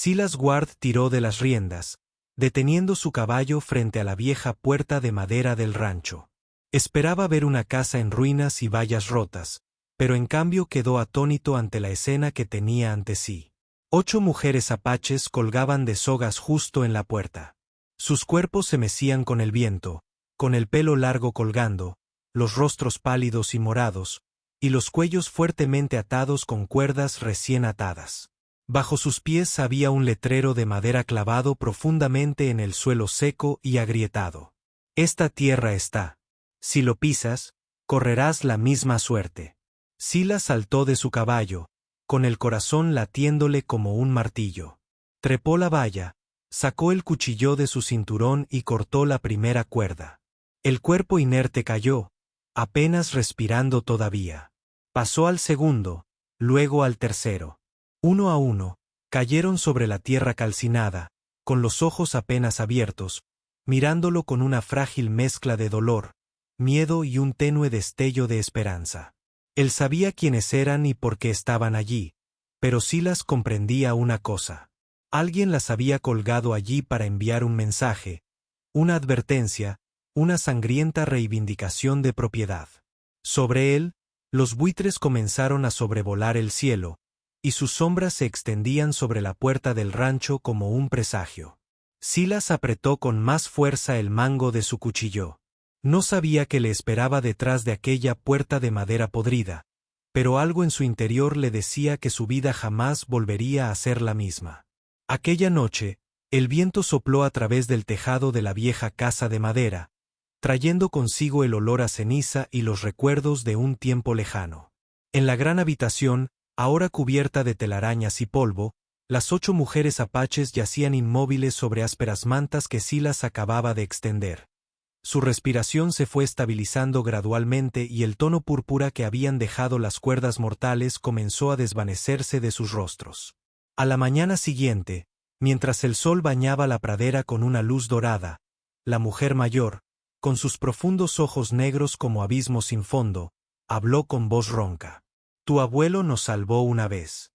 Silas Ward tiró de las riendas, deteniendo su caballo frente a la vieja puerta de madera del rancho. Esperaba ver una casa en ruinas y vallas rotas, pero en cambio quedó atónito ante la escena que tenía ante sí. 8 mujeres apaches colgaban de sogas justo en la puerta. Sus cuerpos se mecían con el viento, con el pelo largo colgando, los rostros pálidos y morados, y los cuellos fuertemente atados con cuerdas recién atadas. Bajo sus pies había un letrero de madera clavado profundamente en el suelo seco y agrietado. Esta tierra está. Si lo pisas, correrás la misma suerte. Silas saltó de su caballo, con el corazón latiéndole como un martillo. Trepó la valla, sacó el cuchillo de su cinturón y cortó la primera cuerda. El cuerpo inerte cayó, apenas respirando todavía. Pasó al segundo, luego al tercero. Uno a uno, cayeron sobre la tierra calcinada, con los ojos apenas abiertos, mirándolo con una frágil mezcla de dolor, miedo y un tenue destello de esperanza. Él sabía quiénes eran y por qué estaban allí, pero Silas comprendía una cosa. Alguien las había colgado allí para enviar un mensaje, una advertencia, una sangrienta reivindicación de propiedad. Sobre él, los buitres comenzaron a sobrevolar el cielo, y sus sombras se extendían sobre la puerta del rancho como un presagio. Silas apretó con más fuerza el mango de su cuchillo. No sabía qué le esperaba detrás de aquella puerta de madera podrida, pero algo en su interior le decía que su vida jamás volvería a ser la misma. Aquella noche, el viento sopló a través del tejado de la vieja casa de madera, trayendo consigo el olor a ceniza y los recuerdos de un tiempo lejano. En la gran habitación, ahora cubierta de telarañas y polvo, las 8 mujeres apaches yacían inmóviles sobre ásperas mantas que Silas acababa de extender. Su respiración se fue estabilizando gradualmente y el tono púrpura que habían dejado las cuerdas mortales comenzó a desvanecerse de sus rostros. A la mañana siguiente, mientras el sol bañaba la pradera con una luz dorada, la mujer mayor, con sus profundos ojos negros como abismos sin fondo, habló con voz ronca. «Tu abuelo nos salvó una vez».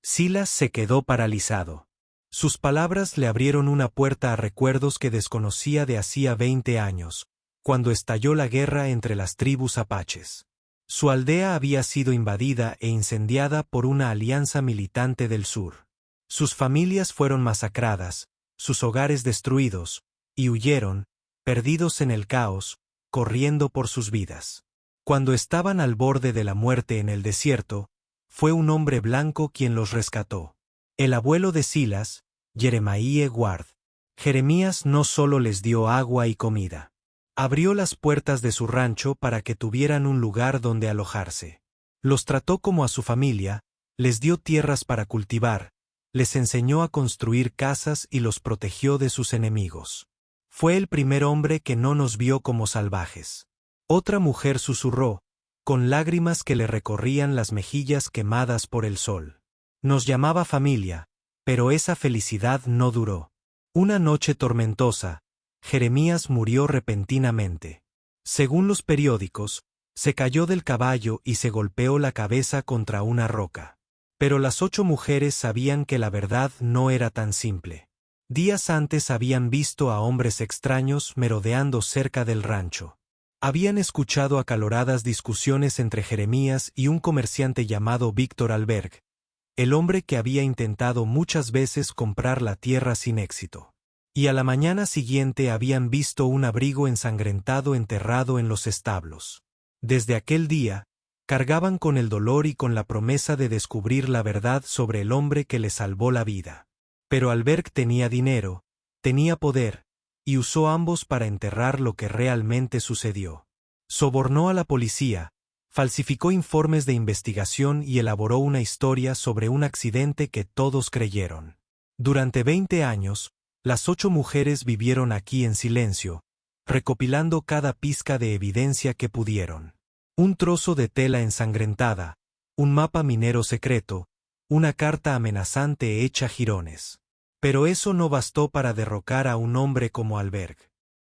Silas se quedó paralizado. Sus palabras le abrieron una puerta a recuerdos que desconocía de hacía 20 años, cuando estalló la guerra entre las tribus apaches. Su aldea había sido invadida e incendiada por una alianza militante del sur. Sus familias fueron masacradas, sus hogares destruidos, y huyeron, perdidos en el caos, corriendo por sus vidas. Cuando estaban al borde de la muerte en el desierto, fue un hombre blanco quien los rescató. El abuelo de Silas, Jeremiah Ward. Jeremías no solo les dio agua y comida. Abrió las puertas de su rancho para que tuvieran un lugar donde alojarse. Los trató como a su familia, les dio tierras para cultivar, les enseñó a construir casas y los protegió de sus enemigos. Fue el primer hombre que no nos vio como salvajes. Otra mujer susurró, con lágrimas que le recorrían las mejillas quemadas por el sol. Nos llamaba familia, pero esa felicidad no duró. Una noche tormentosa, Jeremías murió repentinamente. Según los periódicos, se cayó del caballo y se golpeó la cabeza contra una roca. Pero las 8 mujeres sabían que la verdad no era tan simple. Días antes habían visto a hombres extraños merodeando cerca del rancho. Habían escuchado acaloradas discusiones entre Jeremías y un comerciante llamado Víctor Alberg, el hombre que había intentado muchas veces comprar la tierra sin éxito. Y a la mañana siguiente habían visto un abrigo ensangrentado enterrado en los establos. Desde aquel día, cargaban con el dolor y con la promesa de descubrir la verdad sobre el hombre que les salvó la vida. Pero Alberg tenía dinero, tenía poder, y usó ambos para enterrar lo que realmente sucedió. Sobornó a la policía, falsificó informes de investigación y elaboró una historia sobre un accidente que todos creyeron. Durante 20 años, las 8 mujeres vivieron aquí en silencio, recopilando cada pizca de evidencia que pudieron. Un trozo de tela ensangrentada, un mapa minero secreto, una carta amenazante hecha jirones. Pero eso no bastó para derrocar a un hombre como Alberg.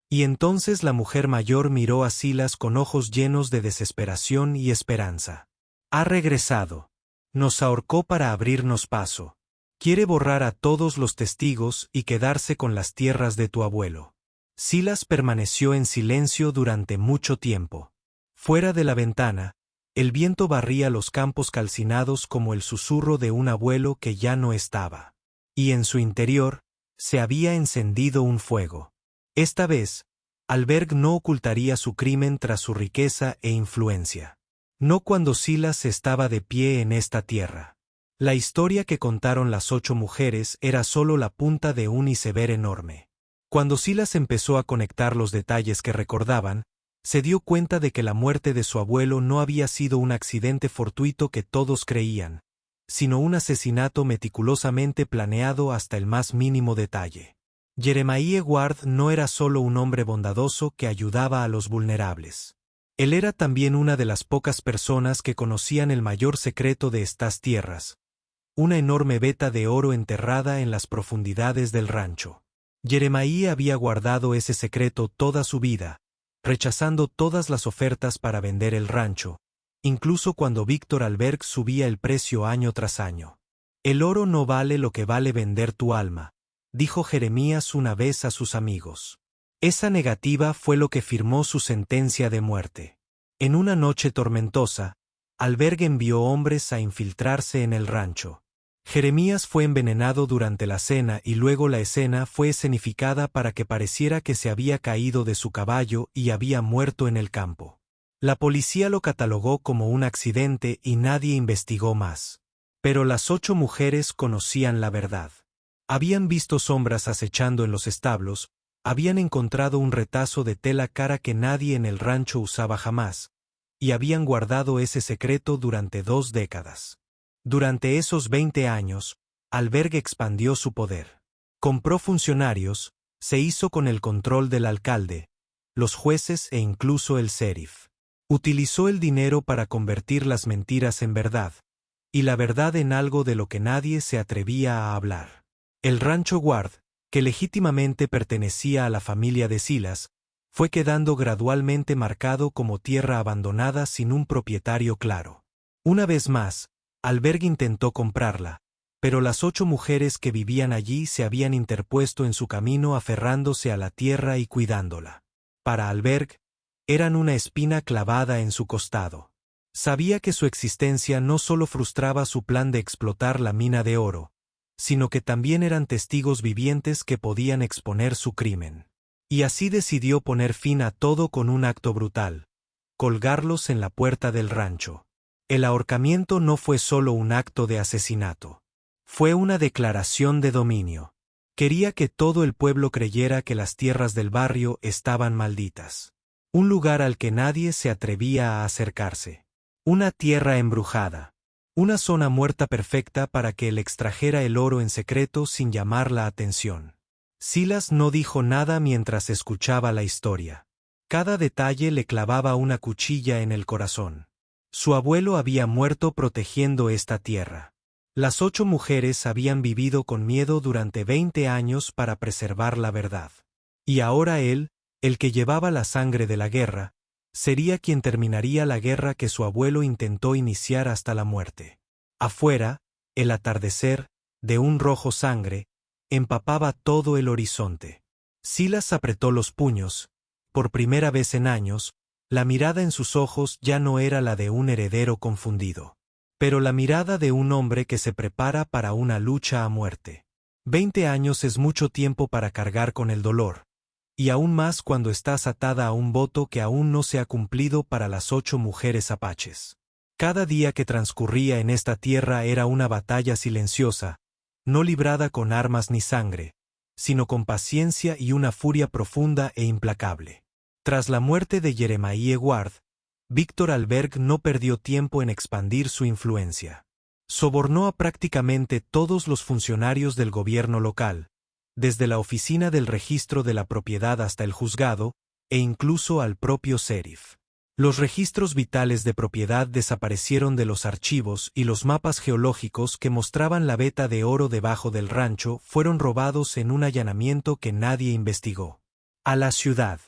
Y entonces la mujer mayor miró a Silas con ojos llenos de desesperación y esperanza. «Ha regresado. Nos ahorcó para abrirnos paso. Quiere borrar a todos los testigos y quedarse con las tierras de tu abuelo. Silas permaneció en silencio durante mucho tiempo. Fuera de la ventana, el viento barría los campos calcinados como el susurro de un abuelo que ya no estaba. Y en su interior, se había encendido un fuego. Esta vez, Alberg no ocultaría su crimen tras su riqueza e influencia. No cuando Silas estaba de pie en esta tierra. La historia que contaron las 8 mujeres era solo la punta de un iceberg enorme. Cuando Silas empezó a conectar los detalles que recordaban, se dio cuenta de que la muerte de su abuelo no había sido un accidente fortuito que todos creían, sino un asesinato meticulosamente planeado hasta el más mínimo detalle. Jeremiah Ward no era solo un hombre bondadoso que ayudaba a los vulnerables. Él era también una de las pocas personas que conocían el mayor secreto de estas tierras, una enorme veta de oro enterrada en las profundidades del rancho. Jeremiah había guardado ese secreto toda su vida, rechazando todas las ofertas para vender el rancho, incluso cuando Víctor Alberg subía el precio año tras año. El oro no vale lo que vale vender tu alma, dijo Jeremías una vez a sus amigos. Esa negativa fue lo que firmó su sentencia de muerte. En una noche tormentosa, Alberg envió hombres a infiltrarse en el rancho. Jeremías fue envenenado durante la cena y luego la escena fue escenificada para que pareciera que se había caído de su caballo y había muerto en el campo. La policía lo catalogó como un accidente y nadie investigó más. Pero las 8 mujeres conocían la verdad. Habían visto sombras acechando en los establos, habían encontrado un retazo de tela cara que nadie en el rancho usaba jamás, y habían guardado ese secreto durante 2 décadas. Durante esos 20 años, Alberg expandió su poder. Compró funcionarios, se hizo con el control del alcalde, los jueces e incluso el sheriff. Utilizó el dinero para convertir las mentiras en verdad, y la verdad en algo de lo que nadie se atrevía a hablar. El rancho Ward, que legítimamente pertenecía a la familia de Silas, fue quedando gradualmente marcado como tierra abandonada sin un propietario claro. Una vez más, Alberg intentó comprarla, pero las 8 mujeres que vivían allí se habían interpuesto en su camino aferrándose a la tierra y cuidándola. Para Alberg, eran una espina clavada en su costado. Sabía que su existencia no solo frustraba su plan de explotar la mina de oro, sino que también eran testigos vivientes que podían exponer su crimen. Y así decidió poner fin a todo con un acto brutal: colgarlos en la puerta del rancho. El ahorcamiento no fue solo un acto de asesinato. Fue una declaración de dominio. Quería que todo el pueblo creyera que las tierras del barrio estaban malditas. Un lugar al que nadie se atrevía a acercarse. Una tierra embrujada. Una zona muerta perfecta para que él extrajera el oro en secreto sin llamar la atención. Silas no dijo nada mientras escuchaba la historia. Cada detalle le clavaba una cuchilla en el corazón. Su abuelo había muerto protegiendo esta tierra. Las 8 mujeres habían vivido con miedo durante 20 años para preservar la verdad. Y ahora él, el que llevaba la sangre de la guerra, sería quien terminaría la guerra que su abuelo intentó iniciar hasta la muerte. Afuera, el atardecer, de un rojo sangre, empapaba todo el horizonte. Silas apretó los puños. Por primera vez en años, la mirada en sus ojos ya no era la de un heredero confundido, pero la mirada de un hombre que se prepara para una lucha a muerte. 20 años es mucho tiempo para cargar con el dolor, y aún más cuando estás atada a un voto que aún no se ha cumplido para las 8 mujeres apaches. Cada día que transcurría en esta tierra era una batalla silenciosa, no librada con armas ni sangre, sino con paciencia y una furia profunda e implacable. Tras la muerte de Jeremiah Ward, Víctor Alberg no perdió tiempo en expandir su influencia. Sobornó a prácticamente todos los funcionarios del gobierno local, desde la oficina del registro de la propiedad hasta el juzgado, e incluso al propio sheriff. Los registros vitales de propiedad desaparecieron de los archivos y los mapas geológicos que mostraban la veta de oro debajo del rancho fueron robados en un allanamiento que nadie investigó. A la ciudad.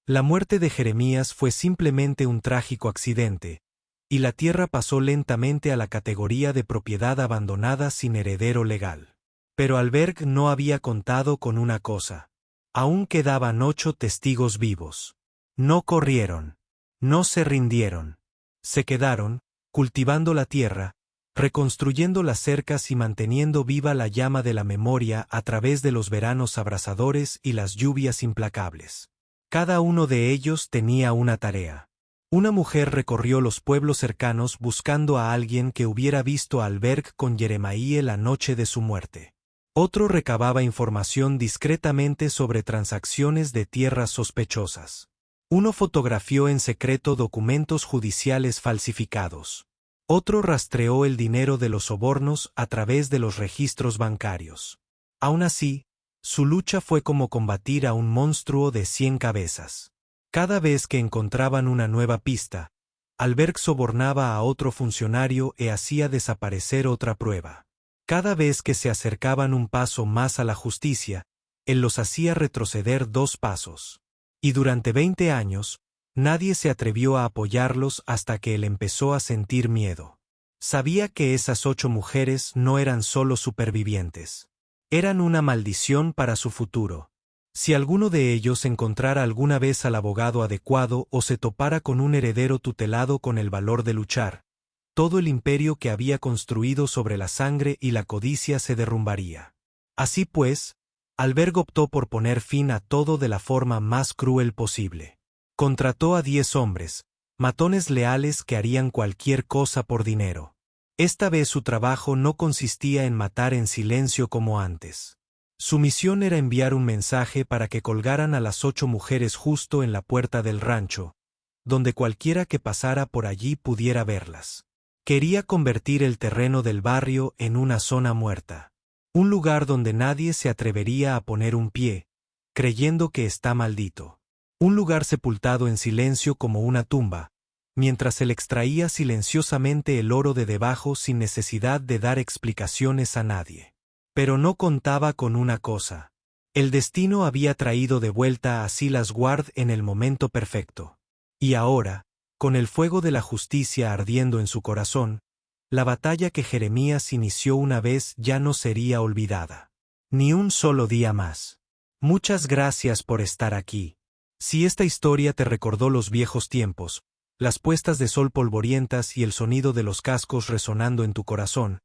La muerte de Jeremías fue simplemente un trágico accidente, y la tierra pasó lentamente a la categoría de propiedad abandonada sin heredero legal. Pero Alberg no había contado con una cosa. Aún quedaban 8 testigos vivos. No corrieron. No se rindieron. Se quedaron, cultivando la tierra, reconstruyendo las cercas y manteniendo viva la llama de la memoria a través de los veranos abrasadores y las lluvias implacables. Cada uno de ellos tenía una tarea. Una mujer recorrió los pueblos cercanos buscando a alguien que hubiera visto a Alberg con Jeremiah la noche de su muerte. Otro recababa información discretamente sobre transacciones de tierras sospechosas. Uno fotografió en secreto documentos judiciales falsificados. Otro rastreó el dinero de los sobornos a través de los registros bancarios. Aún así, su lucha fue como combatir a un monstruo de 100 cabezas. Cada vez que encontraban una nueva pista, Alberg sobornaba a otro funcionario e hacía desaparecer otra prueba. Cada vez que se acercaban un paso más a la justicia, él los hacía retroceder 2 pasos. Y durante 20 años, nadie se atrevió a apoyarlos hasta que él empezó a sentir miedo. Sabía que esas 8 mujeres no eran solo supervivientes. Eran una maldición para su futuro. Si alguno de ellos encontrara alguna vez al abogado adecuado o se topara con un heredero tutelado con el valor de luchar, todo el imperio que había construido sobre la sangre y la codicia se derrumbaría. Así pues, Alberg optó por poner fin a todo de la forma más cruel posible. Contrató a 10 hombres, matones leales que harían cualquier cosa por dinero. Esta vez su trabajo no consistía en matar en silencio como antes. Su misión era enviar un mensaje para que colgaran a las 8 mujeres justo en la puerta del rancho, donde cualquiera que pasara por allí pudiera verlas. Quería convertir el terreno del barrio en una zona muerta. Un lugar donde nadie se atrevería a poner un pie, creyendo que está maldito. Un lugar sepultado en silencio como una tumba, mientras él extraía silenciosamente el oro de debajo sin necesidad de dar explicaciones a nadie. Pero no contaba con una cosa. El destino había traído de vuelta a Silas Ward en el momento perfecto. Y ahora, con el fuego de la justicia ardiendo en su corazón, la batalla que Jeremías inició una vez ya no sería olvidada. Ni un solo día más. Muchas gracias por estar aquí. Si esta historia te recordó los viejos tiempos, las puestas de sol polvorientas y el sonido de los cascos resonando en tu corazón,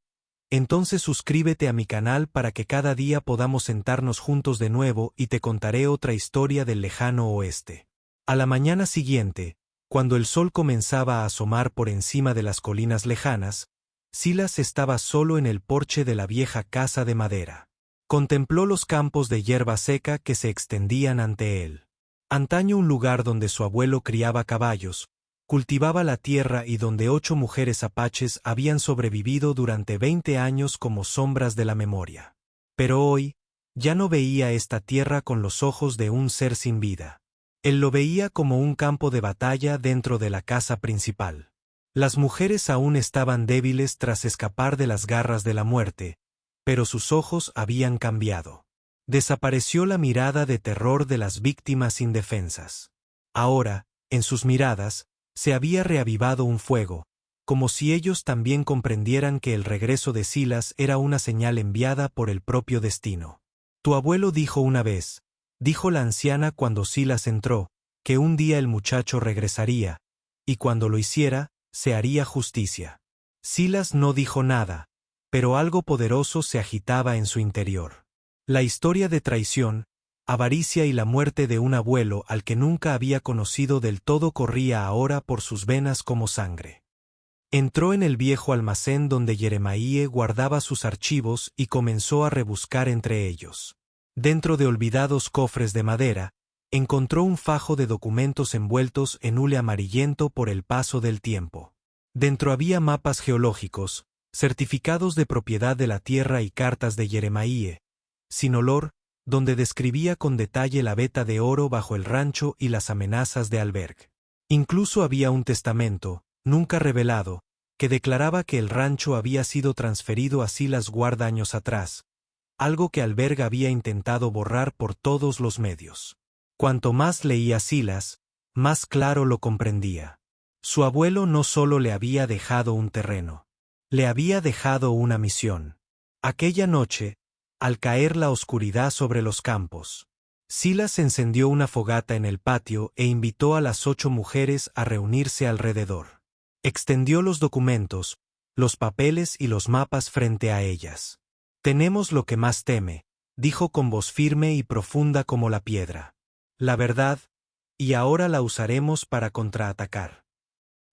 entonces suscríbete a mi canal para que cada día podamos sentarnos juntos de nuevo y te contaré otra historia del lejano oeste. A la mañana siguiente, cuando el sol comenzaba a asomar por encima de las colinas lejanas, Silas estaba solo en el porche de la vieja casa de madera. Contempló los campos de hierba seca que se extendían ante él. Antaño un lugar donde su abuelo criaba caballos, cultivaba la tierra y donde 8 mujeres apaches habían sobrevivido durante 20 años como sombras de la memoria. Pero hoy, ya no veía esta tierra con los ojos de un ser sin vida. Él lo veía como un campo de batalla dentro de la casa principal. Las mujeres aún estaban débiles tras escapar de las garras de la muerte, pero sus ojos habían cambiado. Desapareció la mirada de terror de las víctimas indefensas. Ahora, en sus miradas, se había reavivado un fuego, como si ellos también comprendieran que el regreso de Silas era una señal enviada por el propio destino. Tu abuelo dijo una vez, dijo la anciana cuando Silas entró, que un día el muchacho regresaría, y cuando lo hiciera, se haría justicia. Silas no dijo nada, pero algo poderoso se agitaba en su interior. La historia de traición, avaricia y la muerte de un abuelo al que nunca había conocido del todo corría ahora por sus venas como sangre. Entró en el viejo almacén donde Jeremiah guardaba sus archivos y comenzó a rebuscar entre ellos. Dentro de olvidados cofres de madera, encontró un fajo de documentos envueltos en hule amarillento por el paso del tiempo. Dentro había mapas geológicos, certificados de propiedad de la tierra y cartas de Jeremiah, sin olor, donde describía con detalle la veta de oro bajo el rancho y las amenazas de Alberg. Incluso había un testamento, nunca revelado, que declaraba que el rancho había sido transferido a Silas Ward años atrás, algo que Alberg había intentado borrar por todos los medios. Cuanto más leía Silas, más claro lo comprendía. Su abuelo no solo le había dejado un terreno, le había dejado una misión. Aquella noche, al caer la oscuridad sobre los campos. Silas encendió una fogata en el patio e invitó a las 8 mujeres a reunirse alrededor. Extendió los documentos, los papeles y los mapas frente a ellas. «Tenemos lo que más teme», dijo con voz firme y profunda como la piedra. «La verdad, y ahora la usaremos para contraatacar».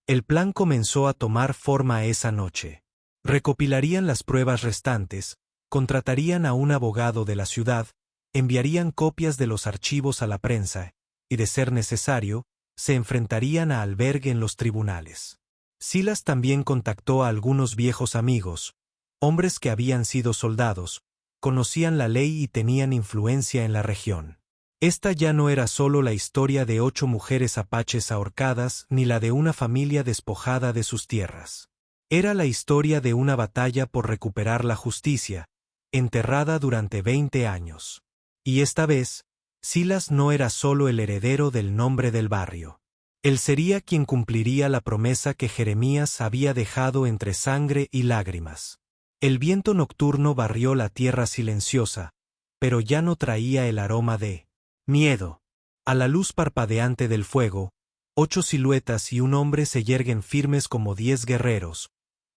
El plan comenzó a tomar forma esa noche. Recopilarían las pruebas restantes, contratarían a un abogado de la ciudad, enviarían copias de los archivos a la prensa, y de ser necesario, se enfrentarían a Albergue en los tribunales. Silas también contactó a algunos viejos amigos, hombres que habían sido soldados, conocían la ley y tenían influencia en la región. Esta ya no era solo la historia de 8 mujeres apaches ahorcadas ni la de una familia despojada de sus tierras. Era la historia de una batalla por recuperar la justicia, enterrada durante 20 años. Y esta vez, Silas no era solo el heredero del nombre del barrio. Él sería quien cumpliría la promesa que Jeremías había dejado entre sangre y lágrimas. El viento nocturno barrió la tierra silenciosa, pero ya no traía el aroma de miedo. A la luz parpadeante del fuego, 8 siluetas y un hombre se yerguen firmes como 10 guerreros,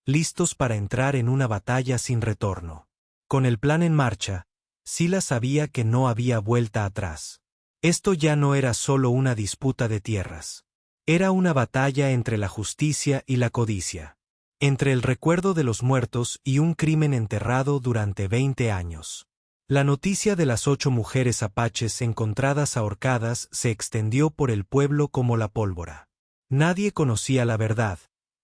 listos para entrar en una batalla sin retorno. Con el plan en marcha, Silas sabía que no había vuelta atrás. Esto ya no era solo una disputa de tierras. Era una batalla entre la justicia y la codicia. Entre el recuerdo de los muertos y un crimen enterrado durante 20 años. La noticia de las 8 mujeres apaches encontradas ahorcadas se extendió por el pueblo como la pólvora. Nadie conocía la verdad,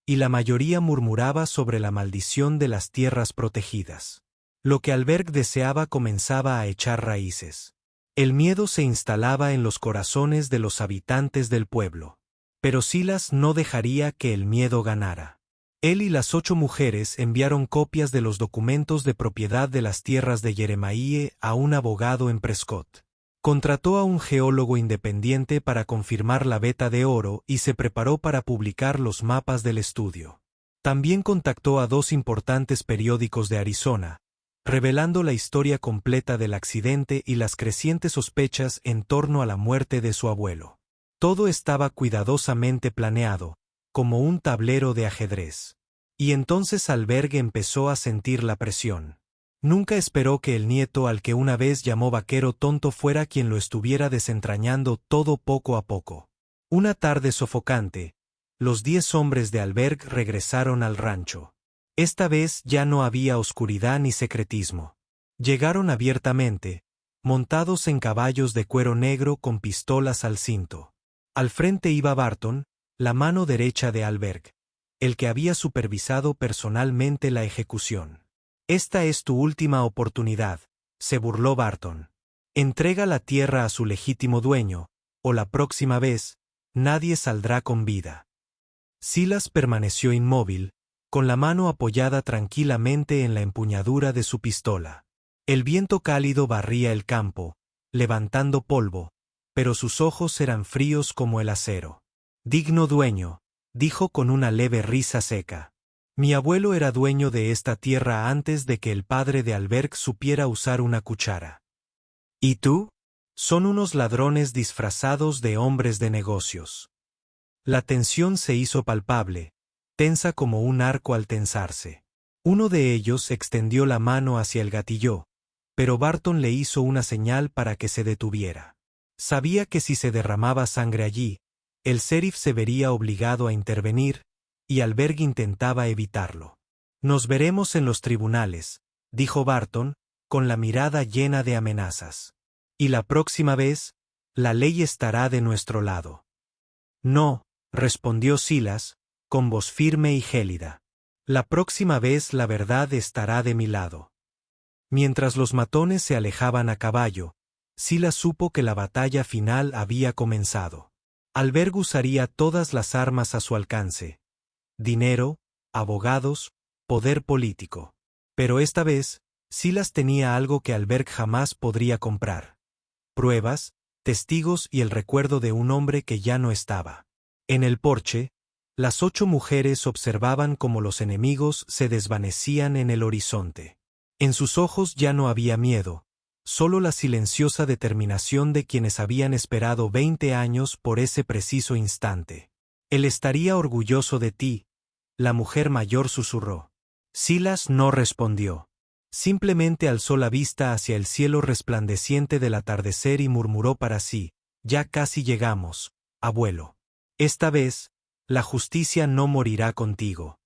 y la mayoría murmuraba sobre la maldición de las tierras protegidas. Lo que Albergue deseaba comenzaba a echar raíces. El miedo se instalaba en los corazones de los habitantes del pueblo. Pero Silas no dejaría que el miedo ganara. Él y las 8 mujeres enviaron copias de los documentos de propiedad de las tierras de Jeremiah a un abogado en Prescott. Contrató a un geólogo independiente para confirmar la veta de oro y se preparó para publicar los mapas del estudio. También contactó a 2 importantes periódicos de Arizona, revelando la historia completa del accidente y las crecientes sospechas en torno a la muerte de su abuelo. Todo estaba cuidadosamente planeado, como un tablero de ajedrez. Y entonces Albergue empezó a sentir la presión. Nunca esperó que el nieto al que una vez llamó vaquero tonto fuera quien lo estuviera desentrañando todo poco a poco. Una tarde sofocante, los 10 hombres de Albergue regresaron al rancho. Esta vez ya no había oscuridad ni secretismo. Llegaron abiertamente, montados en caballos de cuero negro con pistolas al cinto. Al frente iba Barton, la mano derecha de Albergue, el que había supervisado personalmente la ejecución. «Esta es tu última oportunidad», se burló Barton. «Entrega la tierra a su legítimo dueño, o la próxima vez, nadie saldrá con vida». Silas permaneció inmóvil, con la mano apoyada tranquilamente en la empuñadura de su pistola. El viento cálido barría el campo, levantando polvo, pero sus ojos eran fríos como el acero. «Digno dueño», dijo con una leve risa seca. «Mi abuelo era dueño de esta tierra antes de que el padre de Albergue supiera usar una cuchara. ¿Y tú? Son unos ladrones disfrazados de hombres de negocios». La tensión se hizo palpable, tensa como un arco al tensarse. Uno de ellos extendió la mano hacia el gatillo, pero Barton le hizo una señal para que se detuviera. Sabía que si se derramaba sangre allí, el sheriff se vería obligado a intervenir, y Albergue intentaba evitarlo. «Nos veremos en los tribunales», dijo Barton, con la mirada llena de amenazas. «Y la próxima vez, la ley estará de nuestro lado». «No», respondió Silas, con voz firme y gélida. «La próxima vez la verdad estará de mi lado». Mientras los matones se alejaban a caballo, Silas supo que la batalla final había comenzado. Albergue usaría todas las armas a su alcance: dinero, abogados, poder político. Pero esta vez, Silas tenía algo que Albergue jamás podría comprar: pruebas, testigos y el recuerdo de un hombre que ya no estaba. En el porche, las 8 mujeres observaban cómo los enemigos se desvanecían en el horizonte. En sus ojos ya no había miedo, solo la silenciosa determinación de quienes habían esperado 20 años por ese preciso instante. Él estaría orgulloso de ti, la mujer mayor susurró. Silas no respondió. Simplemente alzó la vista hacia el cielo resplandeciente del atardecer y murmuró para sí, ya casi llegamos, abuelo. Esta vez, la justicia no morirá contigo.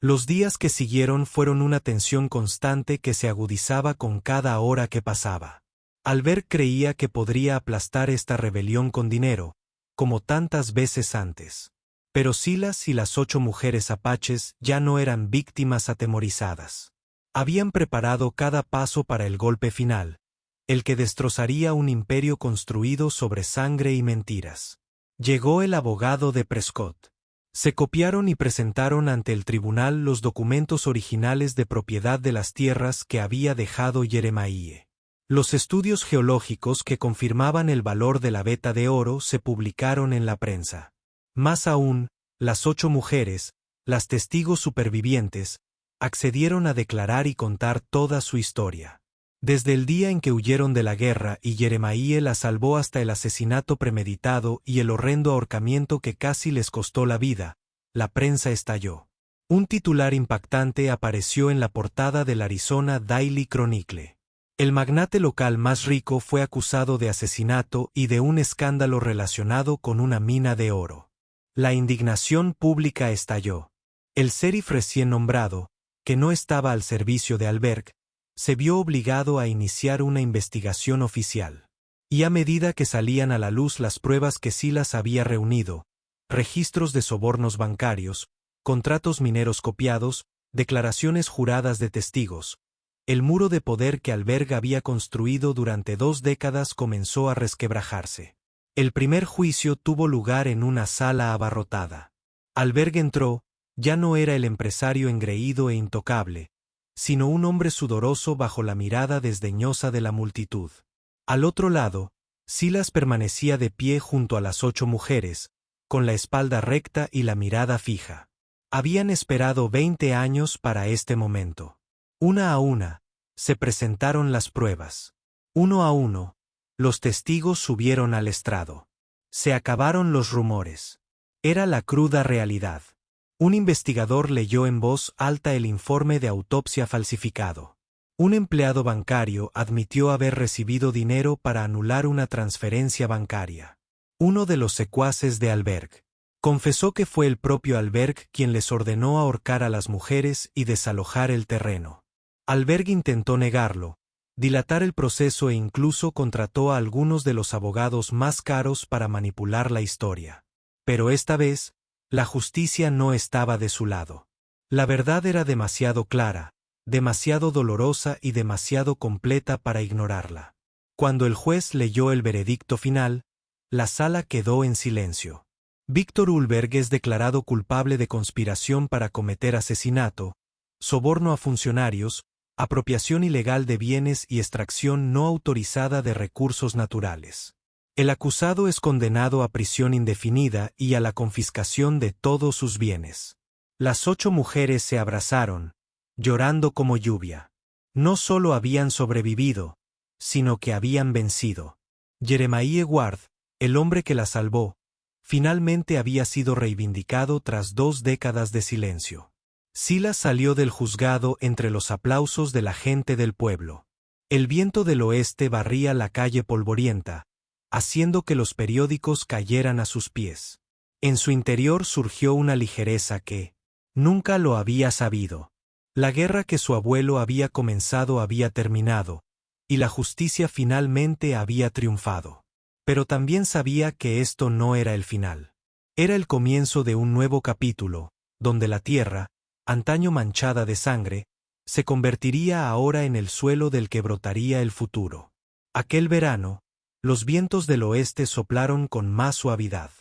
Los días que siguieron fueron una tensión constante que se agudizaba con cada hora que pasaba. Albert creía que podría aplastar esta rebelión con dinero, como tantas veces antes. Pero Silas y las 8 mujeres apaches ya no eran víctimas atemorizadas. Habían preparado cada paso para el golpe final, el que destrozaría un imperio construido sobre sangre y mentiras. Llegó el abogado de Prescott. Se copiaron y presentaron ante el tribunal los documentos originales de propiedad de las tierras que había dejado Jeremiah. Los estudios geológicos que confirmaban el valor de la veta de oro se publicaron en la prensa. Más aún, las 8 mujeres, las testigos supervivientes, accedieron a declarar y contar toda su historia. Desde el día en que huyeron de la guerra y Jeremiah la salvó hasta el asesinato premeditado y el horrendo ahorcamiento que casi les costó la vida, la prensa estalló. Un titular impactante apareció en la portada del Arizona Daily Chronicle. El magnate local más rico fue acusado de asesinato y de un escándalo relacionado con una mina de oro. La indignación pública estalló. El sheriff recién nombrado, que no estaba al servicio de Albert, se vio obligado a iniciar una investigación oficial. Y a medida que salían a la luz las pruebas que Silas había reunido, registros de sobornos bancarios, contratos mineros copiados, declaraciones juradas de testigos, el muro de poder que Albert había construido durante 2 décadas comenzó a resquebrajarse. El primer juicio tuvo lugar en una sala abarrotada. Albert entró, ya no era el empresario engreído e intocable, sino un hombre sudoroso bajo la mirada desdeñosa de la multitud. Al otro lado, Silas permanecía de pie junto a las 8 mujeres, con la espalda recta y la mirada fija. Habían esperado 20 años para este momento. Una a una, se presentaron las pruebas. Uno a uno, los testigos subieron al estrado. Se acabaron los rumores. Era la cruda realidad. Un investigador leyó en voz alta el informe de autopsia falsificado. Un empleado bancario admitió haber recibido dinero para anular una transferencia bancaria. Uno de los secuaces de Albert confesó que fue el propio Albert quien les ordenó ahorcar a las mujeres y desalojar el terreno. Albert intentó negarlo, dilatar el proceso e incluso contrató a algunos de los abogados más caros para manipular la historia. Pero esta vez, la justicia no estaba de su lado. La verdad era demasiado clara, demasiado dolorosa y demasiado completa para ignorarla. Cuando el juez leyó el veredicto final, la sala quedó en silencio. Víctor Ulberg es declarado culpable de conspiración para cometer asesinato, soborno a funcionarios, apropiación ilegal de bienes y extracción no autorizada de recursos naturales. El acusado es condenado a prisión indefinida y a la confiscación de todos sus bienes. Las 8 mujeres se abrazaron, llorando como lluvia. No solo habían sobrevivido, sino que habían vencido. Jeremiah Ward, el hombre que la salvó, finalmente había sido reivindicado tras 2 décadas de silencio. Silas salió del juzgado entre los aplausos de la gente del pueblo. El viento del oeste barría la calle polvorienta, haciendo que los periódicos cayeran a sus pies. En su interior surgió una ligereza que nunca lo había sabido. La guerra que su abuelo había comenzado había terminado, y la justicia finalmente había triunfado. Pero también sabía que esto no era el final. Era el comienzo de un nuevo capítulo, donde la tierra, antaño manchada de sangre, se convertiría ahora en el suelo del que brotaría el futuro. Aquel verano, los vientos del oeste soplaron con más suavidad.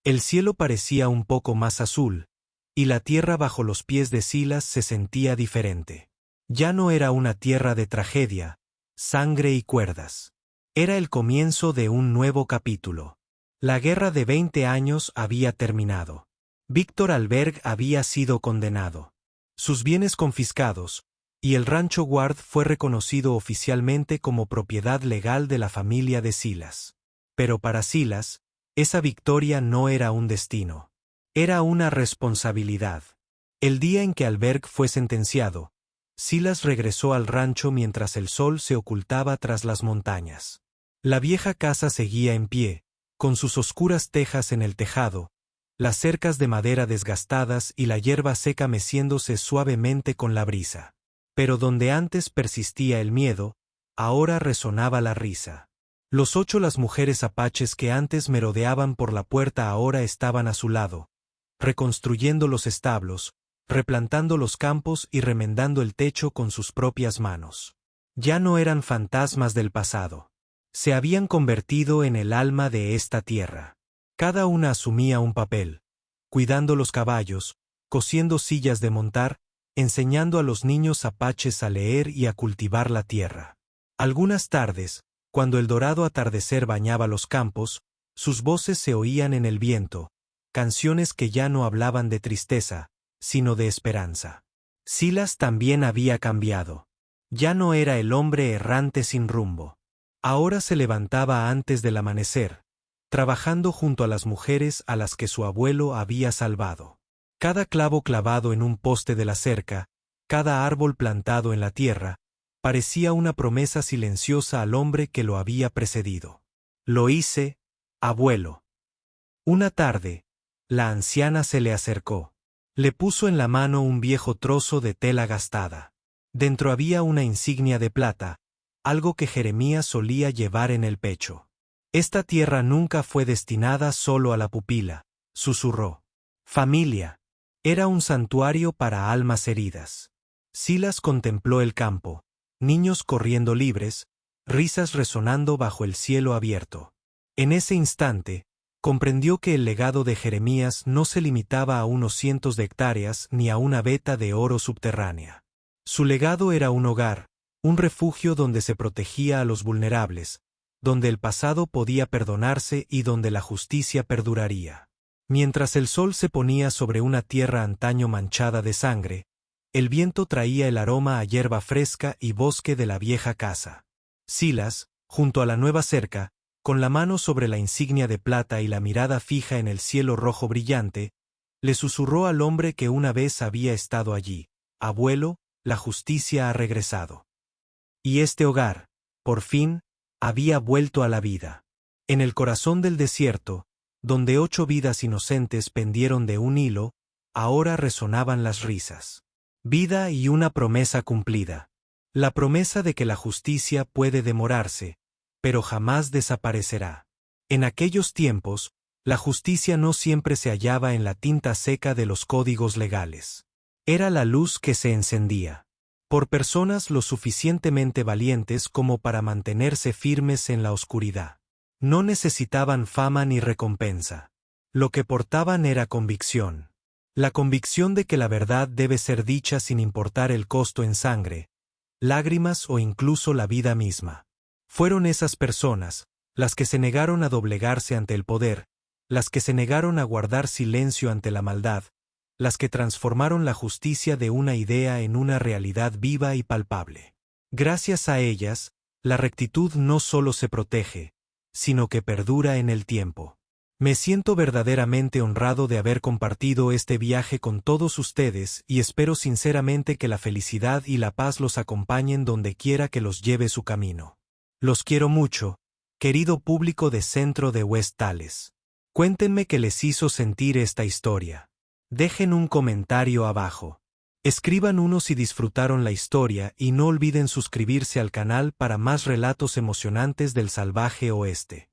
El cielo parecía un poco más azul, y la tierra bajo los pies de Silas se sentía diferente. Ya no era una tierra de tragedia, sangre y cuerdas. Era el comienzo de un nuevo capítulo. La guerra de 20 años había terminado. Víctor Albert había sido condenado. Sus bienes confiscados, y el rancho Ward fue reconocido oficialmente como propiedad legal de la familia de Silas. Pero para Silas, esa victoria no era un destino. Era una responsabilidad. El día en que Alberg fue sentenciado, Silas regresó al rancho mientras el sol se ocultaba tras las montañas. La vieja casa seguía en pie, con sus oscuras tejas en el tejado, las cercas de madera desgastadas y la hierba seca meciéndose suavemente con la brisa. Pero donde antes persistía el miedo, ahora resonaba la risa. Las mujeres apaches que antes merodeaban por la puerta ahora estaban a su lado, reconstruyendo los establos, replantando los campos y remendando el techo con sus propias manos. Ya no eran fantasmas del pasado. Se habían convertido en el alma de esta tierra. Cada una asumía un papel, cuidando los caballos, cosiendo sillas de montar, enseñando a los niños apaches a leer y a cultivar la tierra. Algunas tardes, cuando el dorado atardecer bañaba los campos, sus voces se oían en el viento, canciones que ya no hablaban de tristeza, sino de esperanza. Silas también había cambiado. Ya no era el hombre errante sin rumbo. Ahora se levantaba antes del amanecer, trabajando junto a las mujeres a las que su abuelo había salvado. Cada clavo clavado en un poste de la cerca, cada árbol plantado en la tierra, parecía una promesa silenciosa al hombre que lo había precedido. Lo hice, abuelo. Una tarde, la anciana se le acercó. Le puso en la mano un viejo trozo de tela gastada. Dentro había una insignia de plata, algo que Jeremías solía llevar en el pecho. Esta tierra nunca fue destinada solo a la pupila, susurró. Familia. Era un santuario para almas heridas. Silas contempló el campo, niños corriendo libres, risas resonando bajo el cielo abierto. En ese instante, comprendió que el legado de Jeremías no se limitaba a unos cientos de hectáreas ni a una veta de oro subterránea. Su legado era un hogar, un refugio donde se protegía a los vulnerables, donde el pasado podía perdonarse y donde la justicia perduraría. Mientras el sol se ponía sobre una tierra antaño manchada de sangre, el viento traía el aroma a hierba fresca y bosque de la vieja casa. Silas, junto a la nueva cerca, con la mano sobre la insignia de plata y la mirada fija en el cielo rojo brillante, le susurró al hombre que una vez había estado allí: abuelo, la justicia ha regresado. Y este hogar, por fin, había vuelto a la vida. En el corazón del desierto, donde 8 vidas inocentes pendieron de un hilo, ahora resonaban las risas. Vida y una promesa cumplida. La promesa de que la justicia puede demorarse, pero jamás desaparecerá. En aquellos tiempos, la justicia no siempre se hallaba en la tinta seca de los códigos legales. Era la luz que se encendía por personas lo suficientemente valientes como para mantenerse firmes en la oscuridad. No necesitaban fama ni recompensa. Lo que portaban era convicción. La convicción de que la verdad debe ser dicha sin importar el costo en sangre, lágrimas o incluso la vida misma. Fueron esas personas, las que se negaron a doblegarse ante el poder, las que se negaron a guardar silencio ante la maldad, las que transformaron la justicia de una idea en una realidad viva y palpable. Gracias a ellas, la rectitud no solo se protege, sino que perdura en el tiempo. Me siento verdaderamente honrado de haber compartido este viaje con todos ustedes y espero sinceramente que la felicidad y la paz los acompañen donde quiera que los lleve su camino. Los quiero mucho, querido público de Centro de West Tales. Cuéntenme qué les hizo sentir esta historia. Dejen un comentario abajo. Escriban uno si disfrutaron la historia y no olviden suscribirse al canal para más relatos emocionantes del salvaje oeste.